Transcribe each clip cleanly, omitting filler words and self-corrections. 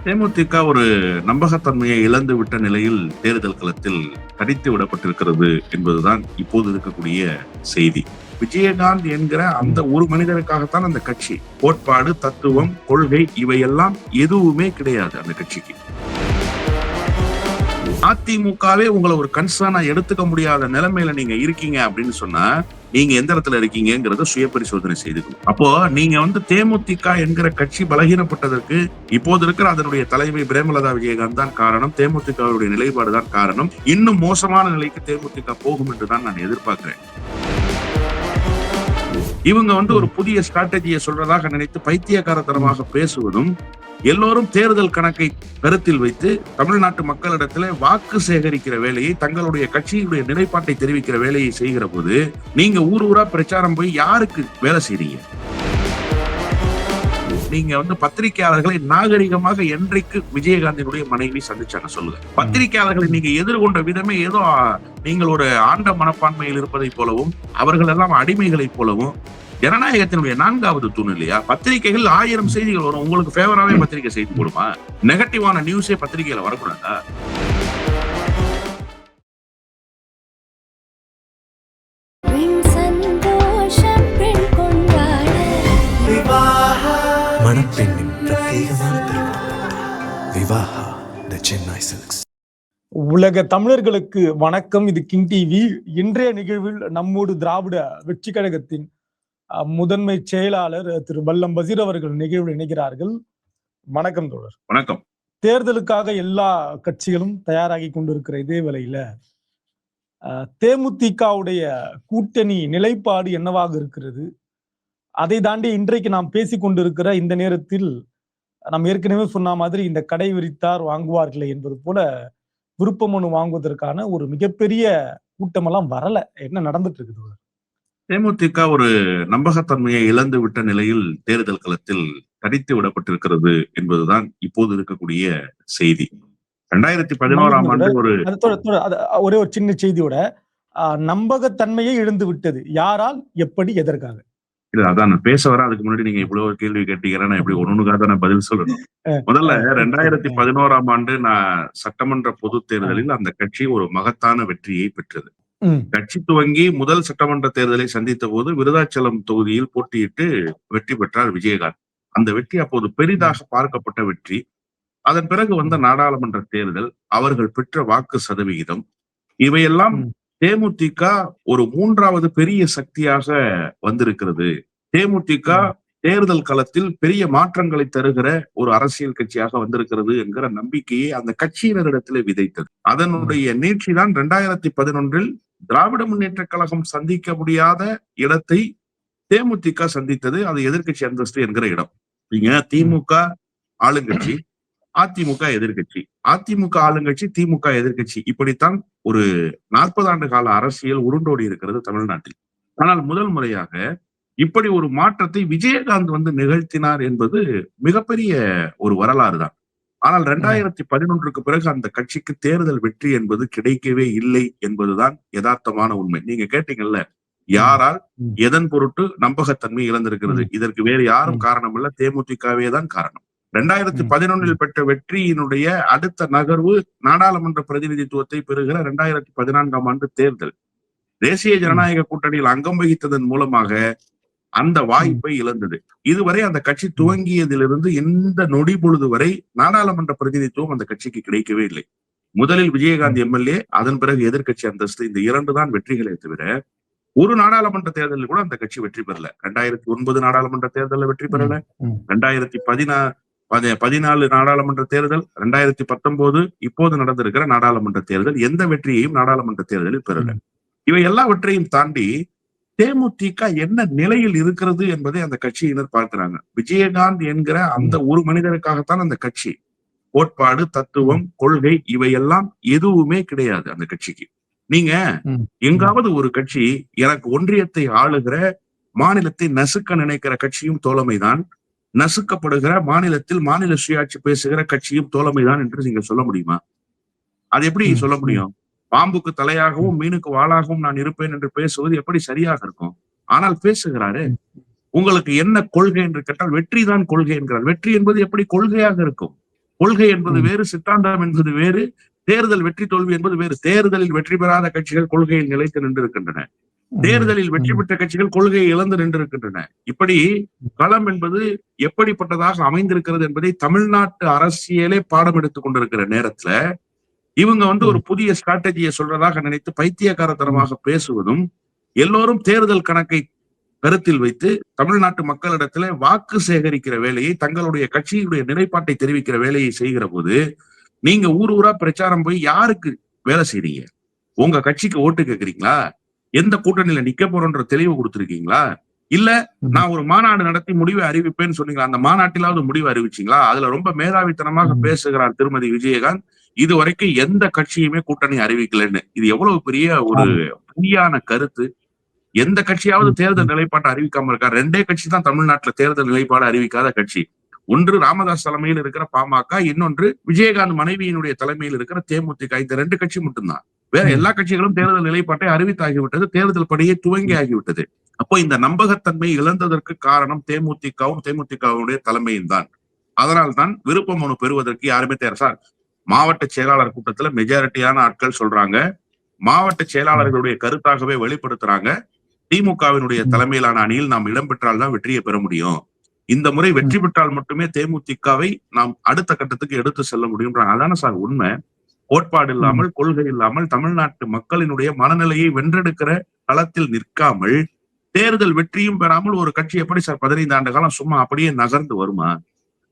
தேமுதிக ஒரு நம்பகத்தன்மையை இழந்து விட்ட நிலையில் தேர்தல் களத்தில் தனித்து விடப்பட்டிருக்கிறது என்பதுதான் இப்போது இருக்கக்கூடிய செய்தி. விஜயகாந்த் என்கிற அந்த ஒரு மனிதருக்காகத்தான் அந்த கட்சி. கோட்பாடு, தத்துவம், கொள்கை இவையெல்லாம் எதுவுமே கிடையாது அந்த கட்சிக்கு. அதிமுகவே உங்களை ஒரு கன்சர்னா எடுத்துக்க முடியாத நிலைமையில நீங்க இருக்கீங்க அப்படின்னு சொன்னா நீங்க எந்த இடத்துல இருக்கீங்கிறத சுய பரிசோதனை செய்துக்கணும். அப்போ நீங்க தேமுதிக என்கிற கட்சி பலகீனப்பட்டதற்கு இப்போது இருக்கிற அதனுடைய தலைமை பிரேமலதா விஜயகாந்த் தான் காரணம். தேமுதிகவுடைய நிலைப்பாடு தான் காரணம். இன்னும் மோசமான நிலைக்கு தேமுதிக போகும் என்றுதான் நான் எதிர்பார்க்கிறேன். இவங்க ஒரு புதிய ஸ்ட்ராட்டஜியை சொல்றதாக நினைத்து பைத்தியக்காரத்தனமாக பேசுவதும், எல்லோரும் தேர்தல் கணக்கை கருத்தில் வைத்து தமிழ்நாட்டு மக்களிடத்துல வாக்கு சேகரிக்கிற வேலையை, தங்களுடைய கட்சியுடைய நிலைப்பாட்டை தெரிவிக்கிற வேலையை செய்கிற போது நீங்க ஊர் ஊரா பிரச்சாரம் போய் யாருக்கு வேலை செய்றீங்க? நீங்க பத்திரிகையாளர்களை நாகரிகமாக என்றைக்கு விஜயகாந்தினுடைய மனைவி சந்திச்சாங்க சொல்லுங்க. பத்திரிகையாளர்களை நீங்க எதிர்கொண்ட விதமே ஏதோ நீங்கள் ஒரு ஆண்ட மனப்பான்மையில் இருப்பதை போலவும், அவர்கள் எல்லாம் அடிமைகளை போலவும். ஜனநாயகத்தினுடைய 4வது தூண் இல்லையா? பத்திரிகைகள் 1000 செய்திகள் வரும். உங்களுக்கு ஃபேவராவே பத்திரிகை செய்தி போடுமா? நெகட்டிவான நியூஸே பத்திரிகையில வரக்கூடாதா? மணப்பெண்ணின் பிரத்யேகமான திருமணம் விவாஹா தி சென்னை சில்க்ஸ். உலக தமிழர்களுக்கு வணக்கம். இது கிங் டிவி. இன்றைய நிகழ்வில் நம்மோடு திராவிட வெற்றி கழகத்தின் முதன்மை செயலாளர் திரு வல்லம் பசீர் அவர்கள் நிகழ்வில் இணைகிறார்கள். வணக்கம் தோழர். வணக்கம். தேர்தலுக்காக எல்லா கட்சிகளும் தயாராகி கொண்டிருக்கிற இதே வேளையில தேமுதிகவுடைய கூட்டணி நிலைப்பாடு என்னவாக இருக்கிறது? அதை தாண்டி இன்றைக்கு நாம் பேசிக் கொண்டிருக்கிற இந்த நேரத்தில் நாம் ஏற்கனவே சொன்ன மாதிரி இந்த கடை விரித்தார் வாங்குவார்களே என்பது போல விருப்ப மனு வாங்குவதற்கான ஒரு மிகப்பெரிய கூட்டமெல்லாம் வரல. என்ன நடந்துட்டு இருக்குது? தேமுதிக ஒரு நம்பகத்தன்மையை இழந்து விட்ட நிலையில் தேர்தல் களத்தில் தனித்து விடப்பட்டிருக்கிறது என்பதுதான் இப்போது இருக்கக்கூடிய செய்தி. 2011ஆம் ஆண்டு ஒரே ஒரு சின்ன செய்தியோட நம்பகத்தன்மையை இழந்து விட்டது. யாரால், எப்படி, எதற்காக? இல்ல, அதான் நான் பேச வர. அதுக்கு முன்னாடி நீங்க இவ்வளவு கேள்வி கேட்டீங்கன்னா நான் எப்படி ஒண்ணுக்காக நான் பதில் சொல்லணும். முதல்ல 2011ஆம் ஆண்டு நான் சட்டமன்ற பொது தேர்தலில் அந்த கட்சி ஒரு மகத்தான வெற்றியை பெற்றது. கட்சி துவங்கி முதல் சட்டமன்ற தேர்தலை சந்தித்த போது விருதாச்சலம் தொகுதியில் போட்டியிட்டு வெற்றி பெற்றார் விஜயகாந்த். அந்த வெற்றி அப்போது பெரிதாக பார்க்கப்பட்ட வெற்றி. அதன் பிறகு வந்த நாடாளுமன்ற தேர்தல், அவர்கள் பெற்ற வாக்கு சதவிகிதம், இவையெல்லாம் தேமுதிக ஒரு 3வது பெரிய சக்தியாக வந்திருக்கிறது. தேமுதிக தேர்தல் களத்தில் பெரிய மாற்றங்களை தருகிற ஒரு அரசியல் கட்சியாக வந்திருக்கிறது என்கிற நம்பிக்கையை அந்த கட்சியினரிடத்திலே விதைத்தது. அதனுடைய நீட்சிதான் 2011இல் திராவிட முன்னேற்ற கழகம் சந்திக்க முடியாத இடத்தை தேமுதிக சந்தித்தது. அது எதிர்கட்சி அந்தஸ்து என்கிற இடம். நீங்க திமுக ஆளுங்கட்சி, அதிமுக எதிர்கட்சி, அதிமுக ஆளுங்கட்சி, திமுக எதிர்கட்சி, இப்படித்தான் ஒரு 40 ஆண்டு கால அரசியல் உருண்டோடி இருக்கிறது தமிழ்நாட்டில். ஆனால் முதல் முறையாக இப்படி ஒரு மாற்றத்தை விஜயகாந்த் நிகழ்த்தினார் என்பது மிகப்பெரிய ஒரு வரலாறு தான். ஆனால் 2011க்கு பிறகு அந்த கட்சிக்கு தேர்தல் வெற்றி என்பது கிடைக்கவே இல்லை என்பதுதான் யதார்த்தமான உண்மை. நீங்க கேட்டீங்கல்ல, யாரால், எதன் பொருட்டு நம்பகத்தன்மை இழந்திருக்கிறது? இதற்கு வேறு யாரும் காரணம் இல்ல, தேமுதிகவே தான் காரணம். 2011இல் பெற்ற வெற்றியினுடைய அடுத்த நகர்வு நாடாளுமன்ற பிரதிநிதித்துவத்தை பெறுகிற 2014ஆம் ஆண்டு தேர்தல். தேசிய ஜனநாயக கூட்டணியில் அங்கம் வகித்ததன் மூலமாக அந்த வாய்ப்பை இழந்தது. இதுவரை அந்த கட்சி துவங்கியதிலிருந்து இந்த நொடி பொழுது வரை நாடாளுமன்ற பிரதிநிதித்துவம் அந்த கட்சிக்கு கிடைக்கவே இல்லை. முதலில் விஜயகாந்த் எம்எல்ஏ, அதன் பிறகு எதிர்கட்சி அந்தஸ்து, இந்த 2 தான் வெற்றிகளை தவிர ஒரு நாடாளுமன்ற தேர்தலில் கூட அந்த கட்சி வெற்றி பெறல. 2009 நாடாளுமன்ற தேர்தலில் வெற்றி பெறல, 2014 நாடாளுமன்ற தேர்தல், 2019 இப்போது நடந்திருக்கிற நாடாளுமன்ற தேர்தல், எந்த வெற்றியையும் நாடாளுமன்ற தேர்தலில் பெறல. இவை எல்லாவற்றையும் தாண்டி தேமுதிக என்ன நிலையில் இருக்கிறது என்பதை அந்த கட்சியினர் பார்க்கிறாங்க. விஜயகாந்த் என்கிற அந்த ஒரு மனிதருக்காகத்தான் அந்த கட்சி. கோட்பாடு, தத்துவம், கொள்கை இவையெல்லாம் எதுவுமே கிடையாது அந்த கட்சிக்கு. நீங்க எங்காவது ஒரு கட்சி எனக்கு ஒன்றியத்தை ஆளுகிற, மாநிலத்தை நசுக்க நினைக்கிற கட்சியும் தோழமைதான், நசுக்கப்படுகிற மாநிலத்தில் மாநில சுயாட்சி பேசுகிற கட்சியும் தோழமைதான் என்று நீங்க சொல்ல முடியுமா? அது எப்படி சொல்ல முடியும்? பாம்புக்கு தலையாகவும் மீனுக்கு வாளாகவும் நான் இருப்பேன் என்று பேசுவது எப்படி சரியாக இருக்கும்? ஆனால் பேசுகிறாரு. உங்களுக்கு என்ன கொள்கை என்று கேட்டால் வெற்றி தான் கொள்கை என்கிறார். வெற்றி என்பது எப்படி கொள்கையாக இருக்கும்? கொள்கை என்பது வேறு, சித்தாந்தம் என்பது வேறு, தேர்தல் வெற்றி தோல்வி என்பது வேறு. தேர்தலில் வெற்றி பெறாத கட்சிகள் கொள்கையில் நிலைத்து நின்றிருக்கின்றன. தேர்தலில் வெற்றி பெற்ற கட்சிகள் கொள்கையை இழந்து நின்றிருக்கின்றன. இப்படி களம் என்பது எப்படிப்பட்டதாக அமைந்திருக்கிறது என்பதை தமிழ்நாட்டு அரசியலே பாடம் எடுத்துக் கொண்டிருக்கிற நேரத்துல இவங்க ஒரு புதிய ஸ்ட்ராட்டஜியை சொல்றதாக நினைத்து பைத்தியக்காரத்தனமாக பேசுவதும், எல்லோரும் தேர்தல் கணக்கை கருத்தில் வைத்து தமிழ்நாட்டு மக்களிடத்துல வாக்கு சேகரிக்கிற வேலையை, தங்களுடைய கட்சியுடைய நிலைப்பாட்டை தெரிவிக்கிற வேலையை செய்கிற போது நீங்க ஊர் ஊரா பிரச்சாரம் போய் யாருக்கு வேலை செய்றீங்க? உங்க கட்சிக்கு ஓட்டு கேட்கறீங்களா? எந்த கூட்டணியில நிக்க போறோன்ற தெளிவு கொடுத்திருக்கீங்களா? இல்ல நான் ஒரு மாநாடு நடத்தி முடிவை அறிவிப்பேன்னு சொன்னீங்களா? அந்த மாநாட்டிலாவது முடிவு அறிவிச்சீங்களா? அதுல ரொம்ப மேதாவித்தனமாக பேசுகிறார் திருமதி விஜயகாந்த். இதுவரைக்கும் எந்த கட்சியுமே கூட்டணி அறிவிக்கலன்னு. இது எவ்வளவு பெரிய ஒரு பொய்யான கருத்து. எந்த கட்சியாவது தேர்தல் நிலைப்பாட்டை அறிவிக்காம இருக்கா? 2 கட்சி தான் தமிழ்நாட்டுல தேர்தல் நிலைப்பாடு அறிவிக்காத கட்சி. ஒன்று ராமதாஸ் தலைமையில் இருக்கிற பாமக, இன்னொன்று விஜயகாந்த் மனைவியினுடைய தலைமையில் இருக்கிற தேமுதிக. இந்த 2 கட்சி மட்டும்தான். வேற எல்லா கட்சிகளும் தேர்தல் நிலைப்பாட்டை அறிவித்தாகிவிட்டது. தேர்தல் பணியை துவங்கி ஆகிவிட்டது. அப்போ இந்த நம்பகத்தன்மை இழந்ததற்கு காரணம் தேமுதிகவும் தேமுதிகவுடைய தலைமையும் தான். அதனால்தான் விருப்ப மனு பெறுவதற்கு யாருமே தயார். சார், மாவட்ட செயலாளர் கூட்டத்துல மெஜாரிட்டியான ஆட்கள் சொல்றாங்க, மாவட்ட செயலாளர்களுடைய கருத்தாகவே வெளிப்படுத்துறாங்க, திமுகவினுடைய தலைமையிலான அணியில் நாம் இடம்பெற்றால்தான் வெற்றியை பெற முடியும். இந்த முறை வெற்றி பெற்றால் மட்டுமே தேமுதிகவை நாம் அடுத்த கட்டத்துக்கு எடுத்து செல்ல முடியும்ன்றாங்க. அதான சார் உண்மை. கோட்பாடு இல்லாமல், கொள்கை இல்லாமல், தமிழ்நாட்டு மக்களினுடைய மனநிலையை வென்றெடுக்கிற களத்தில் நிற்காமல், தேர்தல் வெற்றியும் பெறாமல் ஒரு கட்சி எப்படி சார் 15 ஆண்டு காலம் சும்மா அப்படியே நகர்ந்து வருமா?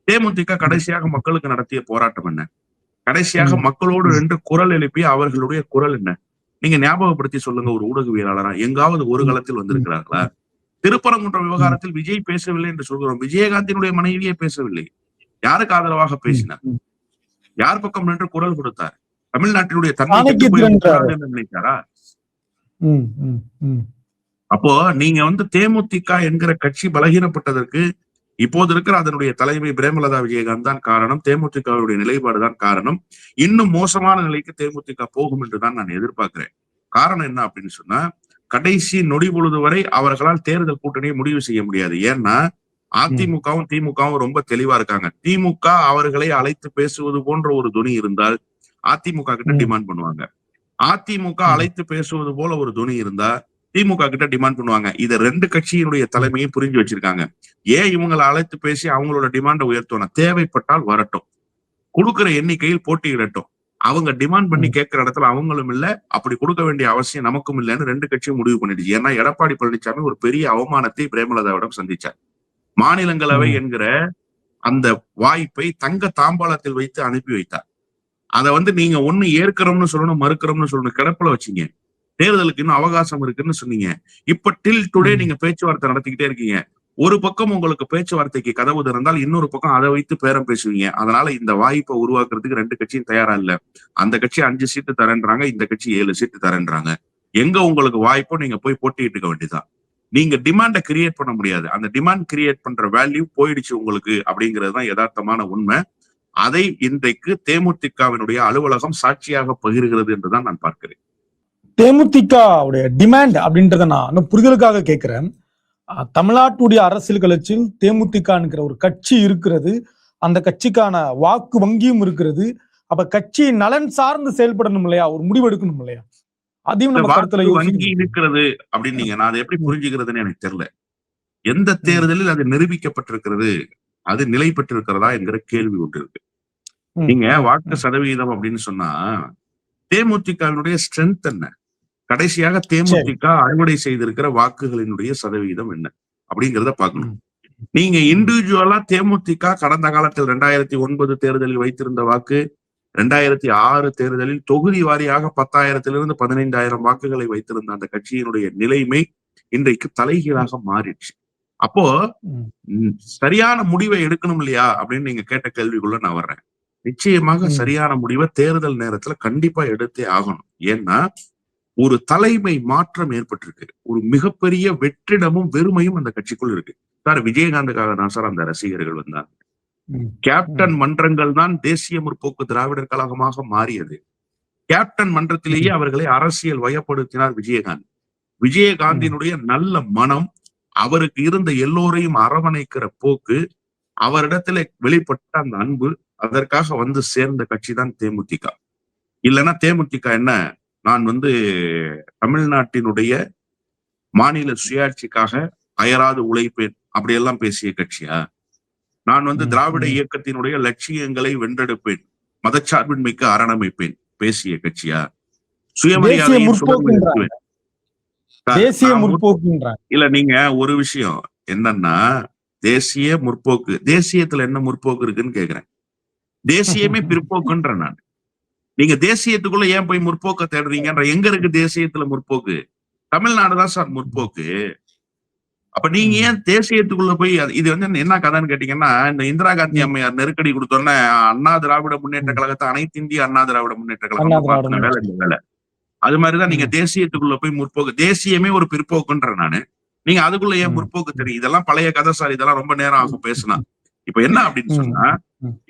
தேமுதிக கடைசியாக மக்களுக்கு நடத்திய போராட்டம் என்ன? கடைசியாக மக்களோடு நின்று குரல் எழுப்பி அவர்களுடைய குரல் என்ன? நீங்க ஞாபகப்படுத்தி சொல்லுங்க. ஒரு ஊடகவியலாளரா எங்காவது ஒரு களத்தில் வந்திருக்கிறார்களா? திருப்பரங்குன்ற விவகாரத்தில் விஜய் பேசவில்லை என்று சொல்கிறோம். விஜயகாந்தினுடைய மனைவியே பேசவில்லை. யாருக்கு ஆதரவாக பேசினார்? யார் பக்கம் நின்று குரல் கொடுத்தார்? தமிழ்நாட்டினுடைய தன்மை நினைத்தாரா? அப்போ நீங்க தேமுதிக என்கிற கட்சி பலகீனப்பட்டதற்கு இப்போது இருக்கிற அதனுடைய தலைமை பிரேமலதா விஜயகாந்த் தான் காரணம். தேமுதிகவுடைய நிலைப்பாடுதான் காரணம். இன்னும் மோசமான நிலைக்கு தேமுதிக போகும் என்றுதான் நான் எதிர்பார்க்கிறேன். காரணம் என்ன அப்படின்னு சொன்னா, கடைசி நொடி பொழுது வரை அவர்களால் தேர்தல் கூட்டணியை முடிவு செய்ய முடியாது. ஏன்னா அதிமுகவும் திமுகவும் ரொம்ப தெளிவா இருக்காங்க. திமுக அவர்களை அழைத்து பேசுவது போன்ற ஒரு துணி இருந்தால் அதிமுக கிட்ட டிமாண்ட் பண்ணுவாங்க. அதிமுக அழைத்து பேசுவது போல ஒரு துணி இருந்தா திமுக கிட்ட டிமாண்ட் பண்ணுவாங்க. இத 2 கட்சியினுடைய தலைமையும் புரிஞ்சு வச்சிருக்காங்க. ஏன் இவங்களை அழைத்து பேசி அவங்களோட டிமாண்டை உயர்த்தணும்? தேவைப்பட்டால் வரட்டும், கொடுக்கிற எண்ணிக்கையில் போட்டியிடட்டும். அவங்க டிமாண்ட் பண்ணி கேட்கிற இடத்துல அவங்களும் இல்ல, அப்படி கொடுக்க வேண்டிய அவசியம் நமக்கும் இல்லைன்னு 2 கட்சியும் முடிவு பண்ணிடுச்சு. ஏன்னா எடப்பாடி பழனிசாமி ஒரு பெரிய அவமானத்தை பிரேமலதாவிடம் சந்திச்சார். மாநிலங்களவை என்கிற அந்த வாய்ப்பை தங்க தாம்பாளத்தில் வைத்து அனுப்பி வைத்தார். அதை நீங்க ஒண்ணு ஏற்கிறோம்னு சொல்லணும், மறுக்கிறோம்னு சொல்லணும். கிடப்புல வச்சீங்க. தேர்தலுக்கு இன்னும் அவகாசம் இருக்குன்னு சொன்னீங்க. இப்ப டில் டுடே நீங்க பேச்சுவார்த்தை நடத்திக்கிட்டே இருக்கீங்க. ஒரு பக்கம் உங்களுக்கு பேச்சுவார்த்தைக்கு கதவு திறந்தால் இன்னொரு பக்கம் அதை வைத்து பேரம் பேசுவீங்க. அதனால இந்த வாய்ப்பை உருவாக்குறதுக்கு 2 கட்சியும் தயாரா இல்ல. அந்த கட்சி 5 சீட்டு தரேன்றாங்க, இந்த கட்சி 7 சீட்டு தரேன்றாங்க. எங்க உங்களுக்கு வாய்ப்போ நீங்க போய் போட்டிட்டு இருக்க வேண்டியதுதான். நீங்க டிமாண்ட கிரியேட் பண்ண முடியாது. அந்த டிமாண்ட் கிரியேட் பண்ற வேல்யூ போயிடுச்சு உங்களுக்கு அப்படிங்கிறது தான் யதார்த்தமான உண்மை. அதை இன்றைக்கு தேமுதிகவினுடைய அலுவலகம் சாட்சியாக பகிர்கிறது என்றுதான் நான் பார்க்கிறேன். தேமுதிகவுடைய டிமாண்ட் அப்படின்றத நான் இன்னும் புரிதலுக்காக கேட்கிறேன். தமிழ்நாட்டுடைய அரசியல் களத்தில் தேமுதிக என்கிற ஒரு கட்சி இருக்கிறது. அந்த கட்சிக்கான வாக்கு வங்கியும் இருக்கிறது. அப்ப கட்சி நலன் சார்ந்து செயல்படணும் இல்லையா? ஒரு முடிவு எடுக்கணும் இல்லையா? அதையும் நம்ம கருத்துல வங்கி இருக்கிறது அப்படின்னு நான் அதை எப்படி புரிஞ்சுக்கிறதுன்னு எனக்கு தெரியல. எந்த தேர்தலில் அது நிரூபிக்கப்பட்டிருக்கிறது, அது நிலை பெற்றிருக்கிறதா என்கிற கேள்வி ஒன்று இருக்கு. நீங்க வாக்கு சதவீதம் அப்படின்னு சொன்னா தேமுதிகவினுடைய ஸ்ட்ரென்த் என்ன? கடைசியாக தேமுதிக அறுவடை செய்திருக்கிற வாக்குகளினுடைய சதவீதம் என்ன அப்படிங்கிறத பார்க்கணும். நீங்க இண்டிவிஜுவலா தேமுதிக கடந்த காலத்தில் 2009 தேர்தலில் வைத்திருந்த வாக்கு, 2006 தேர்தலில் தொகுதி வாரியாக 10,000 15,000 வாக்குகளை வைத்திருந்த அந்த கட்சியினுடைய நிலைமை இன்றைக்கு தலைகீழாக மாறிடுச்சு. அப்போ சரியான முடிவை எடுக்கணும் இல்லையா அப்படின்னு நீங்க கேட்ட கேள்விக்குள்ள நான் வர்றேன். நிச்சயமாக சரியான முடிவை தேர்தல் நேரத்துல கண்டிப்பா எடுத்தே ஆகணும். ஏன்னா ஒரு தலைமை மாற்றம் ஏற்பட்டிருக்கு. ஒரு மிகப்பெரிய வெற்றிடமும் வெறுமையும் அந்த கட்சிக்குள் இருக்கு. சார், விஜயகாந்துக்காக தான் சார் அந்த ரசிகர்கள் வந்தாங்க. கேப்டன் மன்றங்கள் தான் தேசிய முற்போக்கு திராவிடர் கழகமாக மாறியது. கேப்டன் மன்றத்திலேயே அவர்களை அரசியல் வயப்படுத்தினார் விஜயகாந்த். விஜயகாந்தினுடைய நல்ல மனம், அவருக்கு இருந்த எல்லோரையும் அரவணைக்கிற போக்கு, அவரிடத்துல வெளிப்பட்ட அந்த அன்பு, அதற்காக வந்து சேர்ந்த கட்சி தான் தேமுதிக. இல்லைன்னா தேமுதிக என்ன, நான் வந்து தமிழ்நாட்டினுடைய மாநில சுயாட்சிக்காக அயராது உழைப்பேன் அப்படியெல்லாம் பேசிய கட்சியா? நான் வந்து திராவிட இயக்கத்தினுடைய லட்சியங்களை வென்றெடுப்பேன், மதச்சார்பின்மைக்கு அரணமைப்பேன் பேசிய கட்சியா? சுயமரியாதையை தேசிய முற்போக்குன்றாங்க. இல்ல, நீங்க ஒரு விஷயம் என்னன்னா, தேசிய முற்போக்கு, தேசியத்துல என்ன முற்போக்கு இருக்குன்னு கேக்குறேன். தேசியமே பிற்போக்குன்ற நான். நீங்க தேசியத்துக்குள்ள ஏன் போய் முற்போக்க தேடுறீங்கன்ற, எங்க இருக்கு தேசியத்துல முற்போக்கு? தமிழ்நாடுதான் சார் முற்போக்கு. அப்ப நீங்க ஏன் தேசியத்துக்குள்ள போய், இது வந்து என்ன கதைன்னு கேட்டீங்கன்னா, இந்த இந்திரா காந்தி அம்மையார் நெருக்கடி கொடுத்தோன்னே அண்ணா திராவிட முன்னேற்ற கழகத்தை அனைத்து இந்திய அண்ணா திராவிட முன்னேற்ற கழகம் வேலை இந்த வேலை. அது மாதிரிதான் நீங்க தேசியத்துக்குள்ள போய் முற்போக்கு, தேசியமே ஒரு பிற்போக்குன்ற நானு. நீங்க அதுக்குள்ள ஏன் முற்போக்கு தெரியும்? இதெல்லாம் பழைய கதை சார், இதெல்லாம் ரொம்ப நேரம் ஆகும் பேசினா. இப்ப என்ன அப்படின்னு சொன்னா,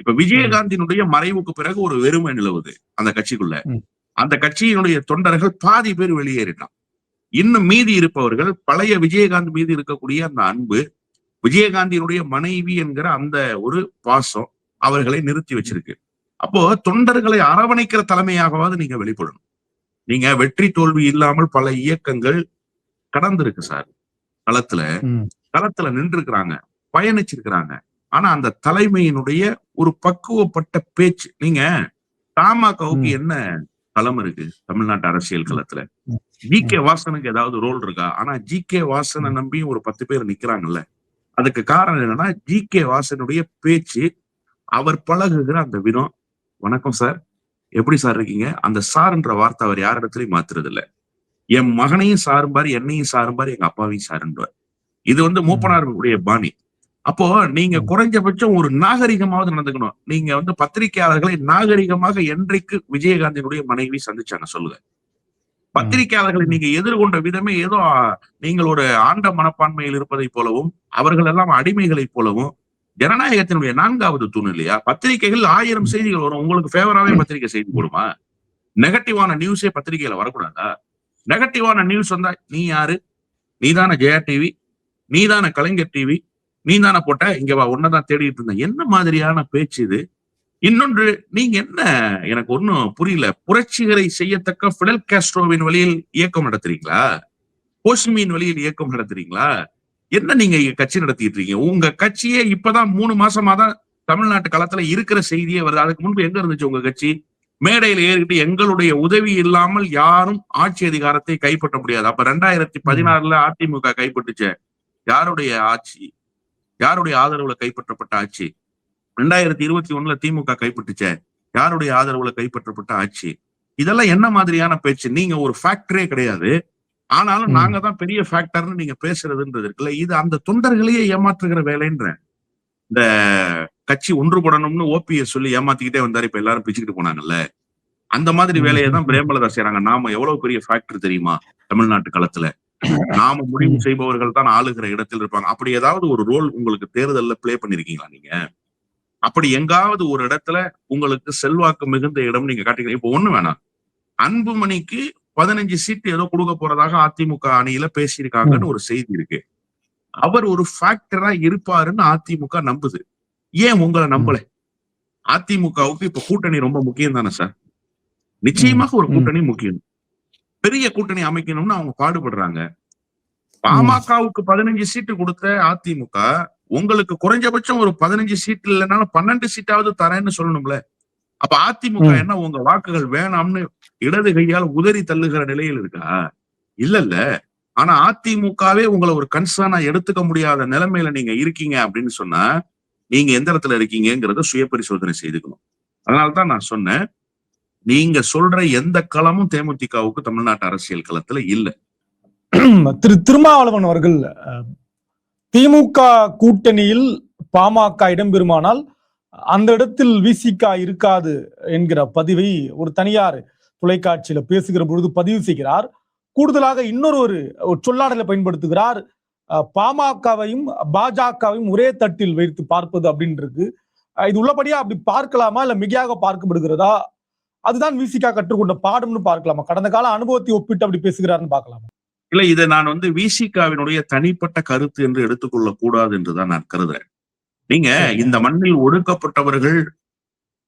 இப்ப விஜயகாந்தினுடைய மறைவுக்கு பிறகு ஒரு வெறுமை நிலவுது அந்த கட்சிக்குள்ள. அந்த கட்சியினுடைய தொண்டர்கள் பாதி பேர் வெளியேறிட்டான். இன்னும் மீதி இருப்பவர்கள் பழைய விஜயகாந்த் மீது இருக்கக்கூடிய அந்த அன்பு, விஜயகாந்தியினுடைய மனைவி என்கிற அந்த ஒரு பாசம் அவர்களை நிறுத்தி வச்சிருக்கு. அப்போ தொண்டர்களை அரவணைக்கிற தலைமையாகவாது நீங்க வெளிப்படணும். நீங்க வெற்றி தோல்வி இல்லாமல் பல இயக்கங்கள் கடந்திருக்கு சார். களத்துல நின்று இருக்கிறாங்க, பயணிச்சிருக்கிறாங்க. ஆனா அந்த தலைமையினுடைய ஒரு பக்குவப்பட்ட பேச்சு, நீங்க தமாகவுக்கு என்ன களம் இருக்கு தமிழ்நாட்டு அரசியல் களத்துல? ஜி.கே. வாசனுக்கு ஏதாவது ரோல் இருக்கா? ஆனா ஜி.கே. வாசனை நம்பி ஒரு 10 பேர் நிக்கிறாங்கல்ல. அதுக்கு காரணம் என்னன்னா, ஜி.கே. வாசனுடைய பேச்சு, அவர் பழகுகிற அந்த விதம். வணக்கம் சார், எப்படி சார் இருக்கீங்க? அந்த சார்ன்ற வார்த்தை அவர் யார் இடத்துலயும் மாத்துறது இல்ல. என் மகனையும் சாரும்பாரு, என்னையும் சாரும்பாரு, எங்க அப்பாவையும் சாருன்றார். இது வந்து மூப்பனாருடைய பாணி. அப்போ நீங்க குறைஞ்சபட்சம் ஒரு நாகரிகமாவது நடந்துக்கணும். நீங்க வந்து பத்திரிகையாளர்களை நாகரிகமாக என்றைக்கு விஜயகாந்தினுடைய மனைவி சந்திச்சாங்க சொல்லுங்க? பத்திரிகையாளர்களை நீங்க எதிர்கொண்ட விதமே ஏதோ நீங்கள் ஒரு ஆண்ட மனப்பான்மையில் இருப்பதை போலவும், அவர்கள் எல்லாம் அடிமைகளை போலவும். ஜனநாயகத்தினுடைய 4வது தூண் இல்லையா? பத்திரிகைகள் 1000 செய்திகள் வரும். உங்களுக்கு ஃபேவராவே பத்திரிகை செய்தி போடுமா? நெகட்டிவான நியூஸே பத்திரிகையில வரக்கூடாதா? நெகட்டிவான நியூஸ் வந்தா, நீ யாரு? நீதான ஜெயா டிவி, நீதான கலைஞர் டிவி, நீதான போட்ட, இங்க வா, உன்னதான் தேடிட்டு இருந்தேன். என்ன மாதிரியான பேச்சு இது? இன்னொன்று, நீங்க என்ன, எனக்கு ஒன்னும் புரியல. புரட்சிகரை செய்யத்தக்க பிடல் காஸ்ட்ரோவின் வழியில் இயக்கம் நடத்துறீங்களா? ஹோசிமின் வழியில் இயக்கம் நடத்துறீங்களா? என்ன நீங்க கட்சி நடத்திட்டு இருக்கீங்க? உங்க கட்சியே இப்பதான் 3 மாசமா தான் தமிழ்நாட்டு களத்துல இருக்கிற செய்தியே வருது. அதுக்கு முன்பு எங்க இருந்துச்சு உங்க கட்சி? மேடையில ஏறிக்கிட்டு எங்களுடைய உதவி இல்லாமல் யாரும் ஆட்சி அதிகாரத்தை கைப்பற்ற முடியாது. அப்ப 2016 அதிமுக கைப்பற்றுச்ச, யாருடைய ஆட்சி? யாருடைய ஆதரவுல கைப்பற்றப்பட்ட ஆட்சி? 2021 திமுக கைப்பற்றுச்ச, யாருடைய ஆதரவுல கைப்பற்றப்பட்ட ஆட்சி? இதெல்லாம் என்ன மாதிரியான பேச்சு? நீங்க ஒரு ஃபேக்டரே கிடையாது, ஆனாலும் நாங்க தான் பெரிய ஃபேக்டர்னு நீங்க பேசுறதுன்றது இருக்குல்ல, இது அந்த தொண்டர்களையே ஏமாற்றுகிற வேலைன்ற. இந்த கட்சி ஒன்றுபடணும்னு ஓபிஎஸ் சொல்லி ஏமாத்திக்கிட்டே வந்தாரு, இப்ப எல்லாரும் பிச்சுக்கிட்டு போனாங்கல்ல. அந்த மாதிரி வேலையை தான் பிரேமலதா செய்யறாங்க. நாம எவ்வளவு பெரிய ஃபேக்டர் தெரியுமா தமிழ்நாட்டு களத்துல? நாம முடிவு செய்பவர்கள் தான் ஆளுகிற இடத்தில் இருப்பாங்க. அப்படி ஏதாவது ஒரு ரோல் உங்களுக்கு தேர்தல்ல பிளே பண்ணிருக்கீங்களா நீங்க? அப்படி எங்காவது ஒரு இடத்துல உங்களுக்கு செல்வாக்கு மிகுந்த இடம் நீங்க காட்டுறீங்க. இப்ப ஒண்ணு வேணாம், அன்புமணிக்கு 15 சீட்டு ஏதோ கொடுக்க போறதாக அதிமுக அணியில பேசியிருக்காங்கன்னு ஒரு செய்தி இருக்கு. அவர் ஒரு ஃபேக்டரா இருப்பாருன்னு அதிமுக நம்புது. ஏன் உங்களை நம்பல? அதிமுகவுக்கு இப்ப கூட்டணி ரொம்ப முக்கியம் தானே சார்? நிச்சயமாக ஒரு கூட்டணி முக்கியம். பெரிய கூட்டணி அமைக்கணும்னு அவங்க பாடுபடுறாங்க. பாமகவுக்கு 15 சீட்டு கொடுத்த அதிமுக உங்களுக்கு குறைஞ்சபட்சம் ஒரு 15 சீட்டு இல்லைனாலும் 12 சீட்டாவது தரேன்னு சொல்லணும்ல. அப்ப அதிமுக என்ன உங்க வாக்குகள் வேணாம்னு இடது கையால் உதறி தள்ளுகிற நிலையில் இருக்கா? இல்ல. ஆனா அதிமுகவே உங்களை ஒரு கன்சர்னா எடுத்துக்க முடியாத நிலைமையில நீங்க இருக்கீங்க அப்படின்னு சொன்னா, நீங்க எந்த இடத்துல இருக்கீங்கிறத சுய பரிசோதனை செய்துக்கணும். அதனால்தான் நான் சொன்னேன், நீங்க சொல்ற எந்த களமும் தேமுதிகவுக்கு தமிழ்நாட்டு அரசியல் களத்துல இல்ல. திருமாவளவன் அவர்கள் திமுக கூட்டணியில் பாமக இடம்பெறுமானால் அந்த இடத்தில் விசிக இருக்காது என்கிற பதிவை ஒரு தனியார் தொலைக்காட்சியில பேசுகிற பொழுது பதிவு செய்கிறார். கூடுதலாக இன்னொரு சொல்லாடலை பயன்படுத்துகிறார். பாமகவையும் பாஜகவையும் ஒரே தட்டில் வைத்து பார்ப்பது அப்படின்னு இருக்கு. இது உள்ளபடியா அப்படி பார்க்கலாமா, இல்ல மிகையாக பார்க்கப்படுகிறதா? அதுதான் விசிக கற்றுக்கொண்ட பாடம்னு பார்க்கலாமா? கடந்த கால அனுபவத்தை ஒப்பிட்டு அப்படி பேசுகிறாருன்னு பார்க்கலாமா? இல்ல, இதை நான் வந்து விசிகாவினுடைய தனிப்பட்ட கருத்து என்று எடுத்துக்கொள்ள கூடாது என்றுதான் நான் கருதுறேன். நீங்க இந்த மண்ணில் ஒடுக்கப்பட்டவர்கள்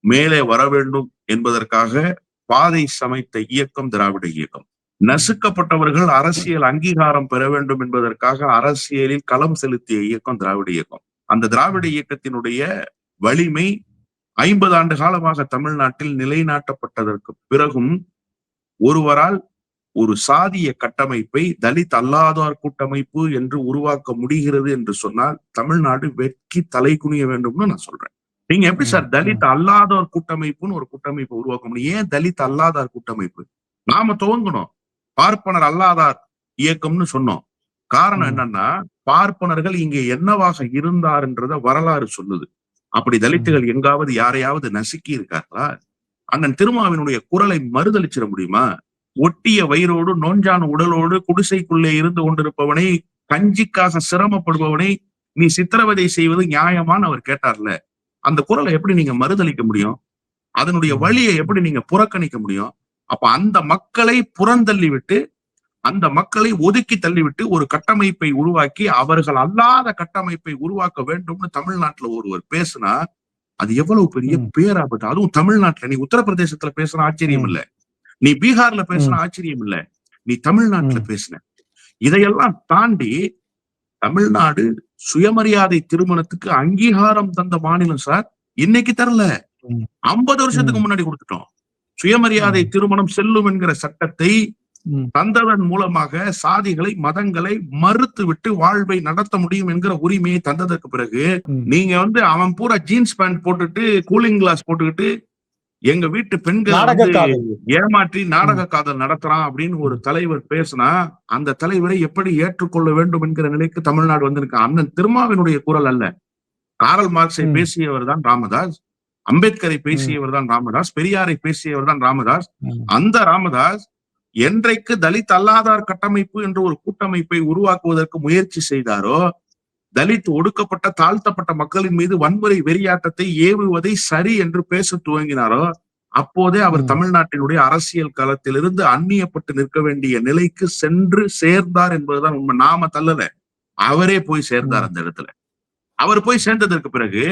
மேலே வர வேண்டும் என்பதற்காக பாதை சமைத்த இயக்கம் திராவிட இயக்கம். நசுக்கப்பட்டவர்கள் அரசியல் அங்கீகாரம் பெற வேண்டும் என்பதற்காக அரசியலில் களம் செலுத்திய இயக்கம் திராவிட இயக்கம். அந்த திராவிட இயக்கத்தினுடைய வலிமை 50 ஆண்டு காலமாக தமிழ்நாட்டில் நிலைநாட்டப்பட்டதற்கு பிறகும் ஒருவரால் ஒரு சாதிய கட்டமைப்பை தலித் அல்லாதார் கூட்டமைப்பு என்று உருவாக்க முடிகிறது என்று சொன்னால் தமிழ்நாடு வெட்கி தலை குனிய வேண்டும்னு நான் சொல்றேன். நீங்க எப்படி சார் தலித் அல்லாதார் கூட்டமைப்புன்னு ஒரு கூட்டமைப்பை உருவாக்க முடியும்? ஏன் தலித் அல்லாதார் கூட்டமைப்பு? நாம துவங்கணும் பார்ப்பனர் அல்லாதார் இயக்கம்னு சொன்னோம். காரணம் என்னன்னா, பார்ப்பனர்கள் இங்கே என்னவாக இருந்தார்ன்றத வரலாறு சொல்லுது. அப்படி தலித்துகள் எங்காவது யாரையாவது நசுக்கி இருக்கார்களா? அண்ணன் திருமாவினுடைய குரலை மறுதளிச்சிட முடியுமா? ஒட்டிய வயிறோடு நோஞ்சான உடலோடு குடிசைக்குள்ளே இருந்து கொண்டிருப்பவனை, கஞ்சிக்காக சிரமப்படுபவனை நீ சித்திரவதை செய்வது நியாயமான்னு அவர் கேட்டார்ல. அந்த குரலை எப்படி நீங்க மறுதளிக்க முடியும்? அதனுடைய வழியை எப்படி நீங்க புறக்கணிக்க முடியும்? அப்ப அந்த மக்களை புறந்தள்ளி விட்டு, அந்த மக்களை ஒதுக்கி தள்ளிவிட்டு ஒரு கட்டமைப்பை உருவாக்கி அவர்கள் அல்லாத கட்டமைப்பை உருவாக்க வேண்டும்னு தமிழ்நாட்டுல ஒருவர் பேசினா அது எவ்வளவு பெரிய பேராபத்து. அதுவும் தமிழ்நாட்டுல. நீ உத்தரப்பிரதேசத்துல பேசுற ஆச்சரியம் இல்ல, நீ பீகார்ல பேசுன ஆச்சரியம் இல்ல, நீ தமிழ்நாட்டுல பேசின. இதையெல்லாம் தாண்டி தமிழ்நாடு சுயமரியாதை திருமணத்துக்கு அங்கீகாரம் தந்த மாநிலம் சார். இன்னைக்கு தரல, 50 வருஷத்துக்கு முன்னாடி கொடுத்துட்டோம். சுயமரியாதை திருமணம் செல்லும் என்கிற சட்டத்தை தந்ததன் மூலமாக சாதிகளை மதங்களை மறுத்து விட்டு வாழ்வை நடத்த முடியும் என்கிற உரிமையை தந்ததற்கு பிறகு நீங்க அவன் பூரா ஜீன்ஸ் பேண்ட் போட்டுட்டு கூலிங் கிளாஸ் போட்டுக்கிட்டு எங்க வீட்டு பெண்கள் ஏமாற்றி நாடக காதல் நடத்துறான் அப்படின்னு ஒரு தலைவர் பேசினா அந்த தலைவரை எப்படி ஏற்றுக்கொள்ள வேண்டும் என்கிற நிலைக்கு தமிழ்நாடு வந்திருக்கு. அண்ணன் திருமாவினுடைய குரல் அல்ல. காரல் மார்க்ஸை பேசியவர் தான் ராமதாஸ், அம்பேத்கரை பேசியவர் தான் ராமதாஸ், பெரியாரை பேசியவர் தான் ராமதாஸ். அந்த ராமதாஸ் என்றைக்கு தலித் அல்லாதார் கட்டமைப்பு என்ற ஒரு கூட்டமைப்பை உருவாக்குவதற்கு முயற்சி செய்தாரோ, தலித் ஒடுக்கப்பட்ட தாழ்த்தப்பட்ட மக்களின் மீது வன்முறை வெறியாட்டத்தை ஏவுவதை சரி என்று பேச துவங்கினாரோ, அப்போதே அவர் தமிழ்நாட்டினுடைய அரசியல் களத்திலிருந்து அந்நியப்பட்டு நிற்க வேண்டிய நிலைக்கு சென்று சேர்ந்தார் என்பதுதான் உண்மை. நாம தள்ளல, அவரே போய் சேர்ந்தார் அந்த இடத்துல. அவர் போய் சேர்ந்ததற்கு பிறகு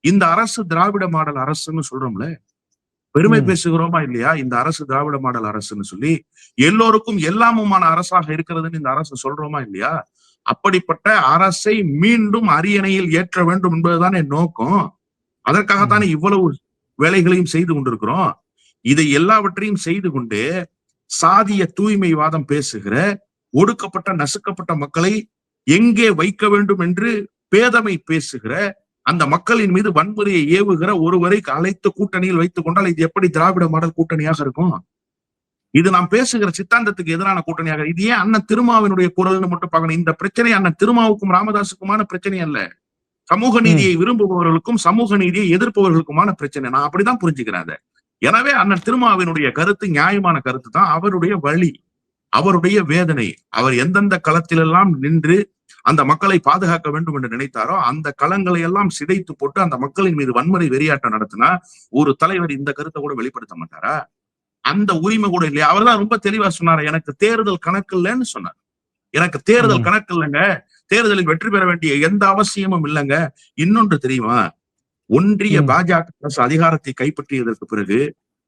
இந்த அரசு திராவிட மாடல் அரசுன்னு சொல்றோம்ல, பெருமை பேசுகிறோமா இல்லையா? இந்த அரசு திராவிட மாடல் அரசுன்னு சொல்லி எல்லோருக்கும் எல்லாமுமான அரசாக இருக்கிறதுன்னு இந்த அரசு சொல்றோமா இல்லையா? அப்படிப்பட்ட அரசை மீண்டும் அரியணையில் ஏற்ற வேண்டும் என்பதுதானே நோக்கம். அதற்காகத்தானே இவ்வளவு வேலைகளையும் செய்து கொண்டிருக்கிறோம். இதை எல்லாவற்றையும் செய்து கொண்டு சாதிய தூய்மைவாதம் பேசுகிற, ஒடுக்கப்பட்ட நசுக்கப்பட்ட மக்களை எங்கே வைக்க வேண்டும் என்று பேதமை பேசுகிற, அந்த மக்களின் மீது வன்முறையை ஏவுகிற ஒருவரை அழைத்து கூட்டணியில் வைத்துக் கொண்டால் இது எப்படி திராவிட மாடல் கூட்டணியாக இருக்கும்? இது நாம் பேசுகிற சித்தாந்தத்துக்கு எதிரான கூட்டணியாக. இது ஏன் அண்ணன் திருமாவினுடைய குரல்னு மட்டும் பார்க்கணும்? இந்த பிரச்சனை அண்ணன் திருமாவுக்கும் ராமதாசுக்குமான பிரச்சனை அல்ல, சமூக நீதியை விரும்புபவர்களுக்கும் சமூக நீதியை எதிர்ப்பவர்களுக்குமான பிரச்சனை. நான் அப்படிதான் புரிஞ்சுக்கிறேன். எனவே அண்ணன் திருமாவினுடைய கருத்து நியாயமான கருத்து தான். அவருடைய வழி, அவருடைய வேதனை, அவர் எந்தெந்த களத்திலெல்லாம் நின்று அந்த மக்களை பாதுகாக்க வேண்டும் என்று நினைத்தாரோ அந்த களங்களை எல்லாம் சிதைத்து போட்டு அந்த மக்களின் மீது வன்முறை வெறியாட்டம் நடத்தினா ஒரு தலைவர் இந்த கருத்தை கூட வெளிப்படுத்த மாட்டாரா? அந்த உரிமை கூட இல்லையா? அவர் தான் ரொம்ப தெளிவா சொன்னார், எனக்கு தேர்தல் கணக்கு இல்லைன்னு சொன்னார். எனக்கு தேர்தல் கணக்கு இல்லைங்க, தேர்தலில் வெற்றி பெற வேண்டிய எந்த அவசியமும் இல்லைங்க. இன்னொன்று தெரியுமா? ஒன்றிய பாஜக அதிகாரத்தை கைப்பற்றியதற்கு பிறகு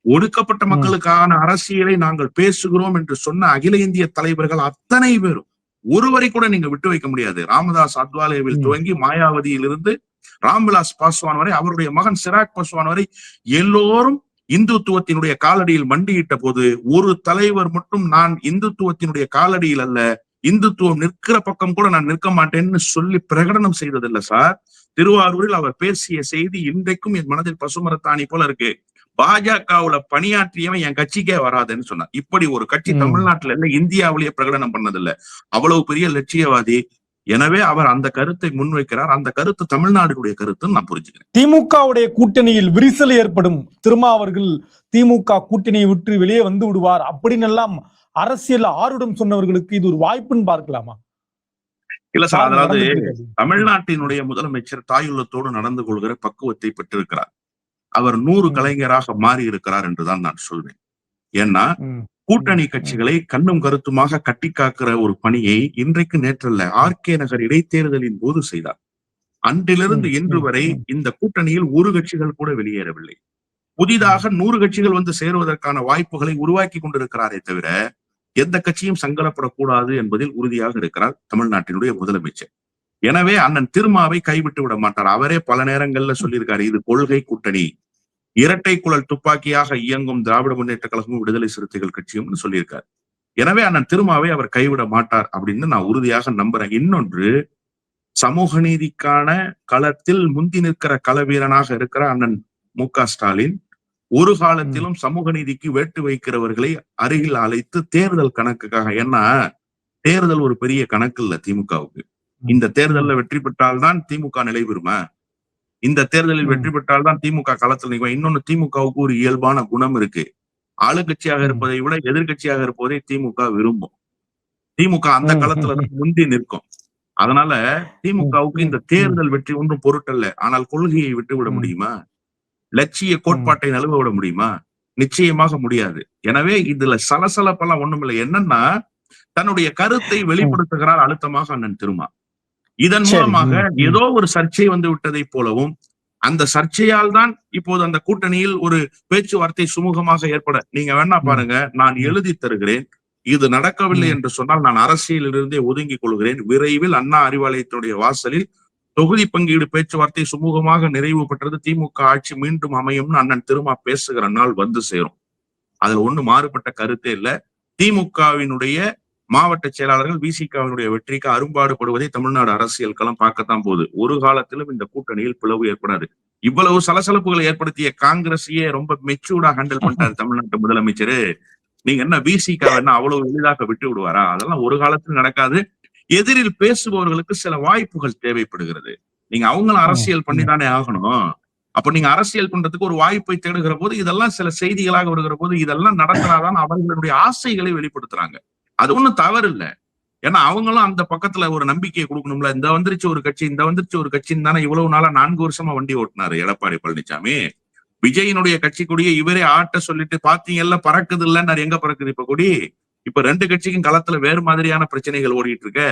ஒடுக்கப்பட்ட மக்களுக்கான அரசியலை நாங்கள் பேசுகிறோம் என்று சொன்ன அகில இந்திய தலைவர்கள் அத்தனை பேரும் ஒருவரை கூட நீங்க விட்டு வைக்க முடியாது. ராமதாஸ் அத்வாலேவில் துவங்கி மாயாவதியிலிருந்து ராம்விலாஸ் பாஸ்வான் வரை, அவருடைய மகன் சிராக் பாஸ்வான் வரை எல்லோரும் இந்துத்துவத்தினுடைய காலடியில் மண்டியிட்ட போது ஒரு தலைவர் மட்டும் நான் இந்துத்துவத்தினுடைய காலடியில் அல்ல, இந்துத்துவம் நிற்கிற பக்கம் கூட நான் நிற்க மாட்டேன்னு சொல்லி பிரகடனம் செய்ததில்லை சார். திருவாரூரில் அவர் பேசிய செய்தி இன்றைக்கும் என் மனதில் பசுமரத்தாணி போல இருக்கு. பாஜகவுல பணியாற்றியவன் என் கட்சிக்கே வராதுன்னு சொன்னார். இப்படி ஒரு கட்சி தமிழ்நாட்டுல இல்ல, இந்தியாவிலேயே பிரகடனம் பண்ணதில்லை. அவ்வளவு பெரிய லட்சியவாதி. எனவே அவர் அந்த கருத்தை முன்வைக்கிறார். அந்த கருத்து தமிழ்நாடுடைய கருத்துன்னு நான் புரிஞ்சுக்கிறேன். திமுகவுடைய கூட்டணியில் விரிசல் ஏற்படும், திருமாவர்கள் திமுக கூட்டணியை விட்டு வெளியே வந்து விடுவார் அப்படின்னு எல்லாம் அரசியல் ஆர்வம் சொன்னவர்களுக்கு இது ஒரு வாய்ப்புன்னு பார்க்கலாமா? இல்ல சார், அதாவது தமிழ்நாட்டினுடைய முதலமைச்சர் தாயுள்ளத்தோடு நடந்து கொள்கிற பக்குவத்தை பெற்றிருக்கிறார். அவர் 100 கலைஞராக மாறி இருக்கிறார் என்றுதான் நான் சொல்வேன். ஏன்னா கூட்டணி கட்சிகளை கண்ணும் கருத்துமாக கட்டி காக்கிற ஒரு பணியை இன்றைக்கு நேற்றல்ல, RK நகர் இடைத்தேர்தலின் போது செய்தார். அன்றிலிருந்து இன்று வரை இந்த கூட்டணியில் ஒரு கட்சிகள் கூட வெளியேறவில்லை. புதிதாக 100 கட்சிகள் வந்து சேருவதற்கான வாய்ப்புகளை உருவாக்கி கொண்டிருக்கிறாரே தவிர எந்த கட்சியும் சங்கடப்படக்கூடாது என்பதில் உறுதியாக இருக்கிறார் தமிழ்நாட்டினுடைய முதலமைச்சர். எனவே அண்ணன் திருமாவை கைவிட்டு விட மாட்டார். அவரே பல நேரங்கள்ல சொல்லியிருக்காரு, இது கொள்கை கூட்டணி, இரட்டை குழல் துப்பாக்கியாக இயங்கும் திராவிட முன்னேற்ற கழகமும் விடுதலை சிறுத்தைகள் கட்சியும் சொல்லியிருக்காரு. எனவே அண்ணன் திருமாவை அவர் கைவிட மாட்டார் அப்படின்னு நான் உறுதியாக நம்புறேன். இன்னொன்று, சமூக நீதிக்கான களத்தில் முந்தி நிற்கிற களவீரனாக இருக்கிற அண்ணன் மு.க. ஸ்டாலின் ஒரு காலத்திலும் சமூக நீதிக்கு வேட்டு வைக்கிறவர்களை அருகில் அழைத்து தேர்தல் கணக்குக்காக, ஏன்னா தேர்தல் ஒரு பெரிய கணக்கு இல்ல திமுகவுக்கு. இந்த தேர்தலில் வெற்றி பெற்றால்தான் திமுக நிலை பெறுமா? இந்த தேர்தலில் வெற்றி பெற்றால்தான் திமுக களத்தில் நிற்கும். இன்னொன்னு, திமுகவுக்கு ஒரு இயல்பான குணம் இருக்கு. ஆளுங்கட்சியாக இருப்பதை விட எதிர்கட்சியாக இருப்பதை திமுக விரும்பும். திமுக அந்த களத்துல முந்தி நிற்கும். அதனால திமுகவுக்கு இந்த தேர்தல் வெற்றி ஒன்றும் பொருட்டல்ல. ஆனால் கொள்கையை விட்டுவிட முடியுமா? லட்சிய கோட்பாட்டை நழுவ விட முடியுமா? நிச்சயமாக முடியாது. எனவே இதுல சலசலப்பெல்லாம் ஒண்ணுமில்லை. என்னன்னா, தன்னுடைய கருத்தை வெளிப்படுத்துகிறார் அழுத்தமாக அண்ணன் திருமா. இதன் மூலமாக ஏதோ ஒரு சர்ச்சை வந்து விட்டதை போலவும், அந்த சர்ச்சையால் தான் இப்போது அந்த கூட்டணியில் ஒரு பேச்சுவார்த்தை சுமூகமாக ஏற்பட, நீங்க வேணா பாருங்க, நான் எழுதி தருகிறேன், இது நடக்கவில்லை என்று சொன்னால் நான் அரசியலிலிருந்தே ஒதுங்கிக் கொள்கிறேன். விரைவில் அண்ணா அறிவாலயத்தினுடைய வாசலில் தொகுதி பங்கீடு பேச்சுவார்த்தை சுமூகமாக நிறைவு பெற்றது, திமுக ஆட்சி மீண்டும் அமையும்னு அண்ணன் திருமா பேசுகிற நாள் வந்து சேரும். அதுல ஒண்ணு மாறுபட்ட கருத்தே இல்ல. திமுகவினுடைய மாவட்ட செயலாளர்கள் விசிகாவினுடைய வெற்றிக்கு அரும்பாடுபடுவதை தமிழ்நாடு அரசியல் களம் பார்க்கத்தான் போகுது. ஒரு காலத்திலும் இந்த கூட்டணியில் பிளவு ஏற்படாது. இவ்வளவு சலசலப்புகளை ஏற்படுத்திய காங்கிரஸையே ரொம்ப மெச்சூர்டா ஹேண்டில் பண்ணிட்டாரு தமிழ்நாட்டு முதலமைச்சரு. நீங்க என்ன விசிகா என்ன அவ்வளவு எளிதாக விட்டு விடுவாரா? அதெல்லாம் ஒரு காலத்தில் நடக்காது. எதிரில் பேசுபவர்களுக்கு சில வாய்ப்புகள் தேவைப்படுகிறது. நீங்க அவங்களும் அரசியல் பண்ணிதானே ஆகணும். அப்ப நீங்க அரசியல் பண்றதுக்கு ஒரு வாய்ப்பை தேடுகிற போது இதெல்லாம் சில செய்திகளாக வருகிற போது இதெல்லாம் நடக்கிறாதான் அவர்களுடைய ஆசைகளை வெளிப்படுத்துறாங்க. அது ஒண்ணும் தவறு இல்லை. ஏன்னா அவங்களும் அந்த பக்கத்துல ஒரு நம்பிக்கையை கொடுக்கணும்ல. இந்த வந்துருச்சு ஒரு கட்சி, இந்த வந்துருச்சு ஒரு கட்சின்னு தானே இவ்வளவு நாளா 4 வருஷமா வண்டி ஓட்டினாரு எடப்பாடி பழனிசாமி. விஜயனுடைய கட்சி கொடியை இவரே ஆட்ட சொல்லிட்டு பாத்தீங்கல்ல பறக்குது இல்லைன்னு, எங்க பறக்குது இப்ப கொடி? இப்ப 2 கட்சிக்கும் களத்துல வேறு மாதிரியான பிரச்சனைகள் ஓடிட்டு இருக்க.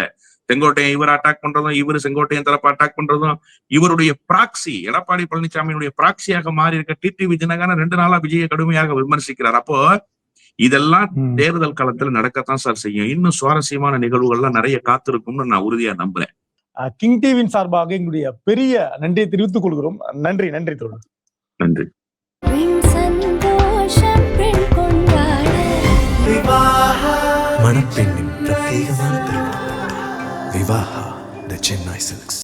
செங்கோட்டையன் இவர் அட்டாக் பண்றதும், இவரு செங்கோட்டையன் தரப்பு அட்டாக் பண்றதும், இவருடைய பிராக்சி எடப்பாடி பழனிசாமியினுடைய பிராக்சியாக மாறி இருக்க டிடிவி தினகரன் 2 நாளா விஜயை கடுமையாக விமர்சிக்கிறார். அப்போ இதெல்லாம் தேர்தல் காலத்துல நடக்கத்தான் சார் செய்யும். இன்னும் சுவாரஸ்யமான நிகழ்வுகள்லாம் நிறைய காத்திருக்கும்னு நான் உறுதியா நம்புறேன். கிங் டிவியின் சார்பாக எங்களுடைய பெரிய நன்றியை தெரிவித்துக் கொள்கிறோம். நன்றி நன்றி தோழர். நன்றி. மணப்பெண்ணின் பிரத்யேகமான திருமணம் விவாஹா தி சென்னை சில்க்ஸ்.